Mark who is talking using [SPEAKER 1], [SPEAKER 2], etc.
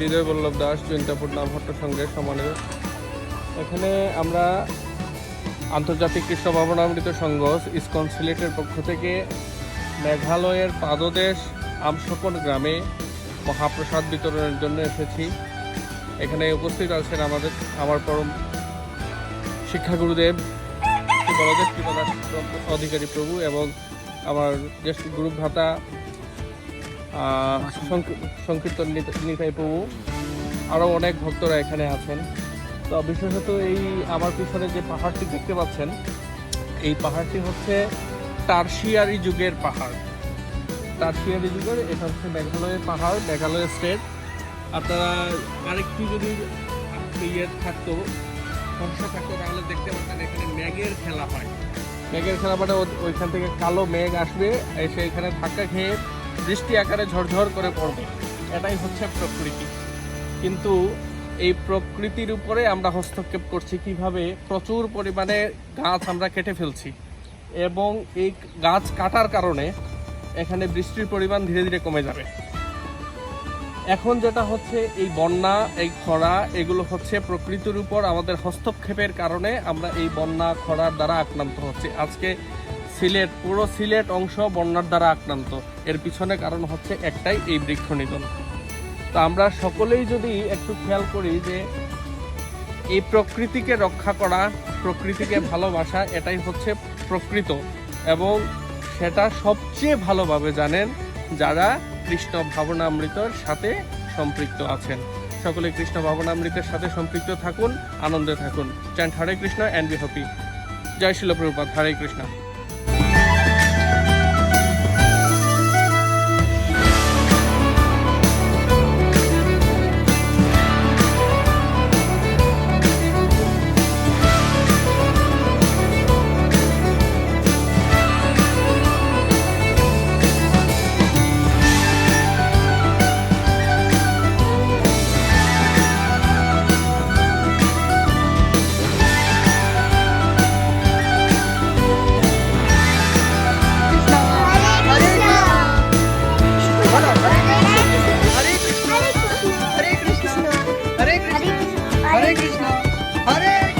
[SPEAKER 1] হৃদয় বল্লভ দাস জৈন্তাপুর নামহট্ট সংঘের সম্মানিত। এখানে আমরা আন্তর্জাতিক কৃষ্ণ ভাবনামৃত সংঘ ইসকন সিলেটের পক্ষ থেকে মেঘালয়ের পাদদেশ আমসকন গ্রামে মহাপ্রসাদ বিতরণের জন্য এসেছি। এখানে উপস্থিত আছেন আমার পরম শিক্ষাগুরুদেব বলদেব কৃপাদাস অধিকারী প্রভু এবং আমার জ্যেষ্ঠ গুরু ভ্রাতা সংকীর্তন নিতাই প্রভু, আরও অনেক ভক্তরা এখানে আছেন। তো বিশেষত এই আমার পিছনে যে পাহাড়টি দেখতে পাচ্ছেন, এই পাহাড়টি হচ্ছে টারশিয়ারি যুগের পাহাড়। টারশিয়ারি যুগের এটা হচ্ছে মেঘালয়ের পাহাড়, মেঘালয় স্টেট। আপনারা আরেকটু যদি থাকতো সমস্যা থাকতো তাহলে দেখতে পাচ্ছেন এখানে মেঘের খেলা হয়। মেঘের খেলা মানে ওইখান থেকে কালো মেঘ আসবে, এসে এখানে ধাক্কা খেয়ে বৃষ্টি আকারে ঝরঝর করে পড়বে। এটাই হচ্ছে প্রকৃতি। কিন্তু এই প্রকৃতির উপরে আমরা হস্তক্ষেপ করছি কিভাবে? প্রচুর পরিমাণে গাছ আমরা কেটে ফেলছি এবং এই গাছ কাটার কারণে এখানে বৃষ্টির পরিমাণ ধীরে ধীরে কমে যাবে। এখন যেটা হচ্ছে এই বন্যা, এই খরা, এগুলো হচ্ছে প্রকৃতির উপর আমাদের হস্তক্ষেপের কারণে আমরা এই বন্যা খরার দ্বারা আক্রান্ত হচ্ছে। আজকে সিলেট, পুরো সিলেট অংশ বন্যার দ্বারা আক্রান্ত। এর পিছনে কারণ হচ্ছে একটাই, এই বৃক্ষ নিধন। তো আমরা সকলেই যদি একটু খেয়াল করি যে এই প্রকৃতিকে রক্ষা করা, প্রকৃতিকে ভালোবাসা, এটাই হচ্ছে প্রকৃত, এবং সেটা সবচেয়ে ভালোভাবে জানেন যারা কৃষ্ণ ভাবনামৃতর সাথে সম্পৃক্ত আছেন। সকলে কৃষ্ণ ভাবনামৃতের সাথে সম্পৃক্ত থাকুন, আনন্দে থাকুন। Chant Hare Krishna and be happy. জয় শিল প্রভুপাদ। হরে Krishna.
[SPEAKER 2] Hare Krishna, Hare Krishna, Hare Krishna, Hare